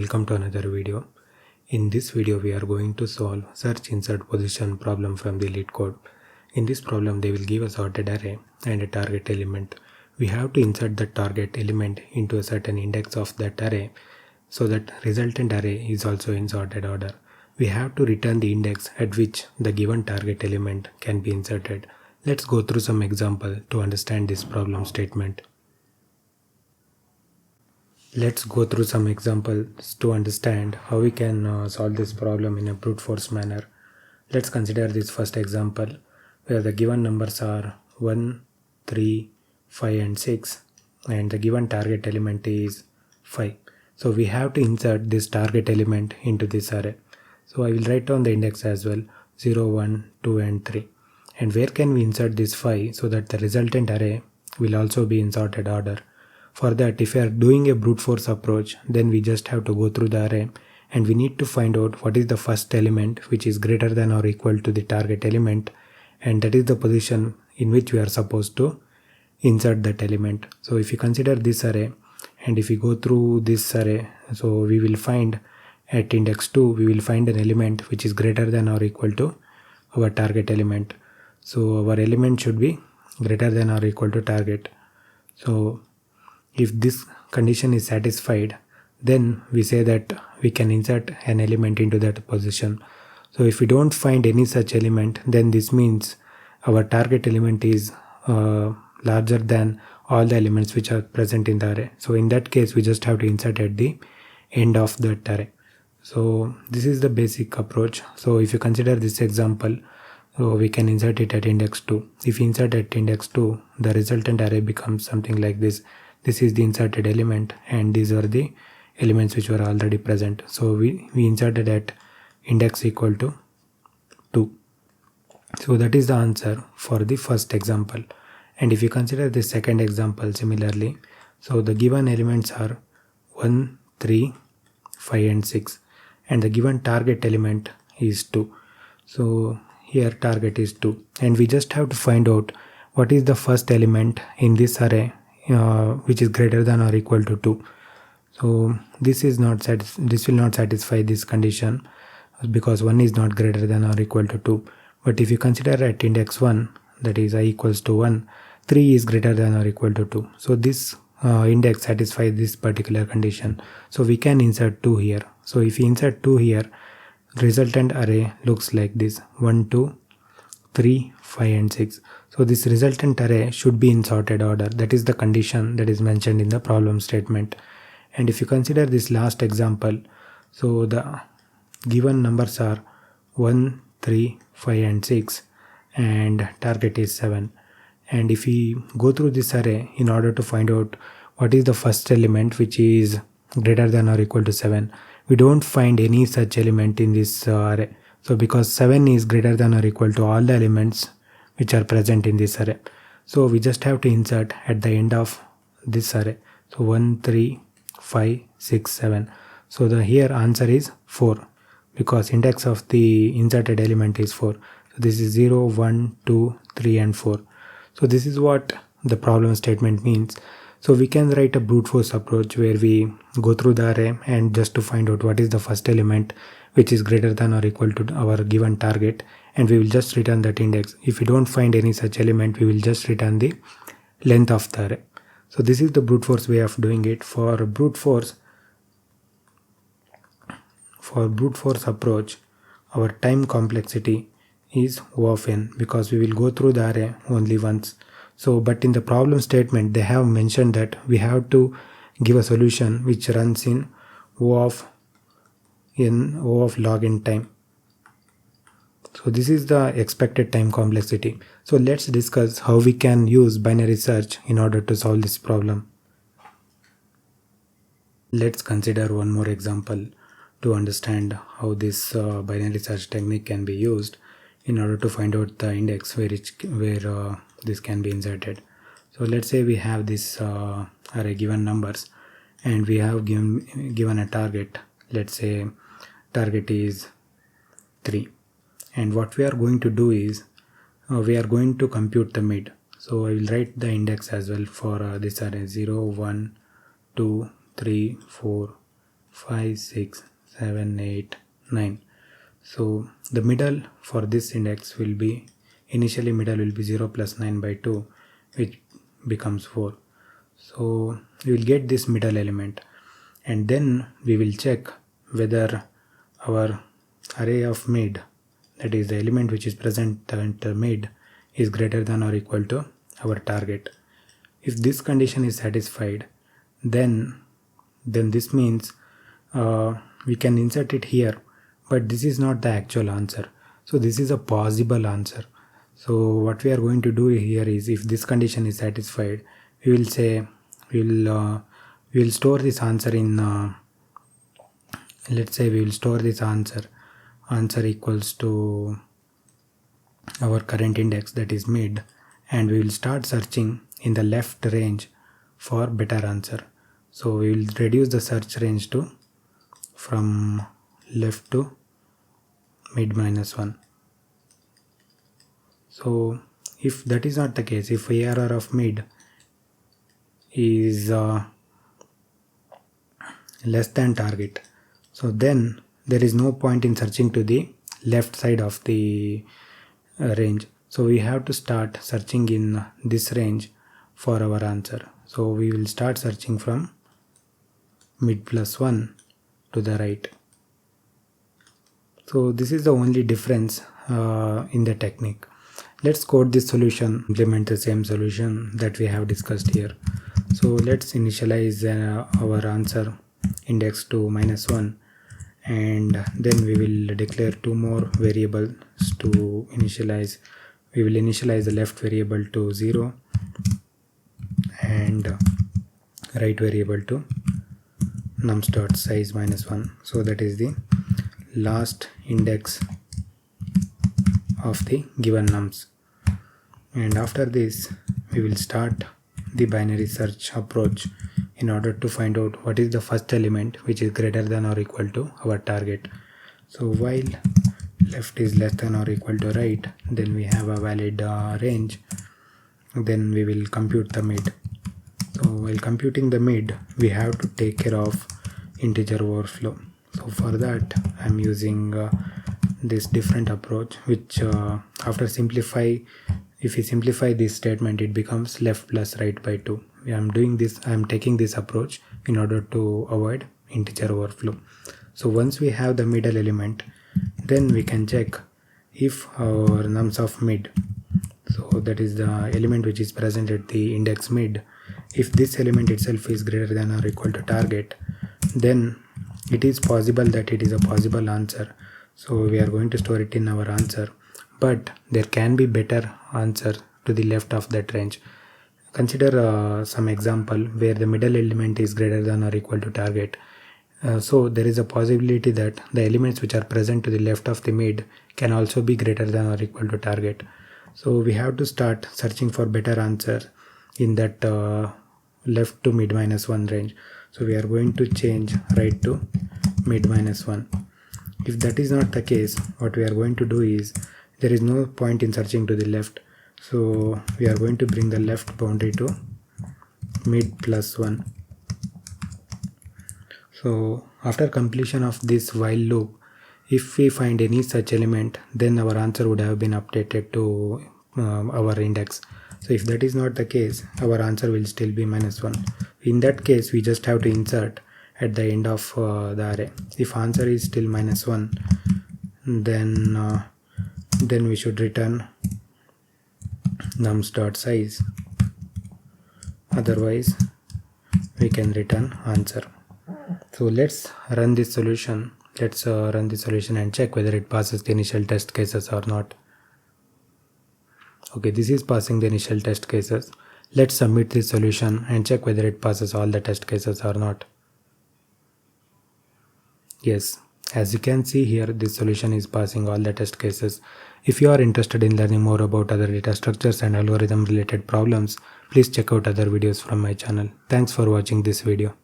Welcome to another video. In this video we are going to solve search insert position problem from the Leetcode. In this problem they will give a sorted array and a target element. We have to insert the target element into a certain index of that array so that resultant array is also in sorted order. We have to return the index at which the given target element can be inserted. Let's go through some example to understand this problem statement. Let's go through some examples to understand how we can solve this problem in a brute force manner. Let's consider this first example where the given numbers are 1, 3, 5 and 6 and the given target element is 5. So we have to insert this target element into this array. So I will write down the index as well, 0, 1, 2 and 3. And where can we insert this 5 so that the resultant array will also be in sorted order? For that, if we are doing a brute force approach, then we just have to go through the array and we need to find out what is the first element which is greater than or equal to the target element, and that is the position in which we are supposed to insert that element. So if you consider this array and if we go through this array, so we will find at index 2 we will find an element which is greater than or equal to our target element. So our element should be greater than or equal to target. So if this condition is satisfied, then we say that we can insert an element into that position. So if we don't find any such element, then this means our target element is larger than all the elements which are present in the array. So in that case, we just have to insert at the end of that array. So this is the basic approach. So if you consider this example, so we can insert it at index 2. If you insert at index 2, the resultant array becomes something like this. This is the inserted element and these are the elements which were already present. So we inserted at index equal to 2. So that is the answer for the first example. And if you consider the second example similarly, so the given elements are 1, 3, 5 and 6 and the given target element is 2. So here target is 2 and we just have to find out what is the first element in this array which is greater than or equal to 2. So this will not satisfy this condition because 1 is not greater than or equal to 2. But if you consider at index 1, that is I equals to 1, 3 is greater than or equal to 2. So this index satisfies this particular condition. So we can insert 2 here. So if you insert 2 here, resultant array looks like this: 1, 2, 3, 5 and 6. So this resultant array should be in sorted order. That is the condition that is mentioned in the problem statement. And if you consider this last example, so the given numbers are 1, 3, 5 and 6 and target is 7. And if we go through this array in order to find out what is the first element which is greater than or equal to 7, we don't find any such element in this array. So because 7 is greater than or equal to all the elements which are present in this array. So we just have to insert at the end of this array. So 1, 3, 5, 6, 7. So the here answer is 4 because index of the inserted element is 4. So this is 0, 1, 2, 3 and 4. So this is what the problem statement means. So we can write a brute force approach where we go through the array and just to find out what is the first element which is greater than or equal to our given target, and we will just return that index. If we don't find any such element, we will just return the length of the array. So this is the brute force way of doing it. For brute force approach, our time complexity is O of n because we will go through the array only once. So but in the problem statement they have mentioned that we have to give a solution which runs in O of log n time. So this is the expected time complexity. So let's discuss how we can use binary search in order to solve this problem. Let's consider one more example to understand how this binary search technique can be used in order to find out the index where this can be inserted. So let's say we have this array given numbers and we have given a target. Let's say target is 3, and what we are going to do is we are going to compute the mid. So I will write the index as well for this array: 0, 1, 2, 3, 4 5, 6, 7, 8, 9. So the middle for this index will be, initially middle will be 0 plus 9 by 2, which becomes 4. So we will get this middle element, and then we will check whether our array of mid, that is the element which is present at the mid, is greater than or equal to our target. If this condition is satisfied, then this means we can insert it here, but this is not the actual answer. So this is a possible answer. So what we are going to do here is, if this condition is satisfied, we will say we will store this answer in let's say we will store this answer equals to our current index, that is mid, and we will start searching in the left range for better answer. So we will reduce the search range to from left to mid minus 1. So if that is not the case, if ARR of mid is less than target, so then there is no point in searching to the left side of the range. So we have to start searching in this range for our answer. So we will start searching from mid plus 1 to the right. So this is the only difference in the technique. Let's code this solution, implement the same solution that we have discussed here. So let's initialize our answer index to -1, and then we will declare two more variables to initialize. We will initialize the left variable to 0 and right variable to nums.size -1. So that is the last index of the given nums. And after this, we will start the binary search approach in order to find out what is the first element which is greater than or equal to our target. So while left is less than or equal to right, then we have a valid range. Then we will compute the mid. So while computing the mid, we have to take care of integer overflow. So for that, I'm using this different approach, which after if we simplify this statement, it becomes left plus right by 2. I'm taking this approach in order to avoid integer overflow. So once we have the middle element, then we can check if our nums of mid, so that is the element which is present at the index mid, if this element itself is greater than or equal to target, then it is possible that it is a possible answer. So we are going to store it in our answer, but there can be better answer to the left of that range. Consider some example where the middle element is greater than or equal to target. So there is a possibility that the elements which are present to the left of the mid can also be greater than or equal to target. So we have to start searching for better answer in that left to mid -1 range. So we are going to change right to mid -1. If that is not the case, what we are going to do is, there is no point in searching to the left. So we are going to bring the left boundary to mid +1. So after completion of this while loop, if we find any such element, then our answer would have been updated to our index. So if that is not the case, our answer will still be -1. In that case, we just have to insert at the end of the array. If answer is still -1, then we should return nums.size. Otherwise, we can return answer. So let's run this solution. Let's run the solution and check whether it passes the initial test cases or not. Okay, this is passing the initial test cases. Let's submit this solution and check whether it passes all the test cases or not. Yes, as you can see here, this solution is passing all the test cases. If you are interested in learning more about other data structures and algorithm related problems, please check out other videos from my channel. Thanks for watching this video.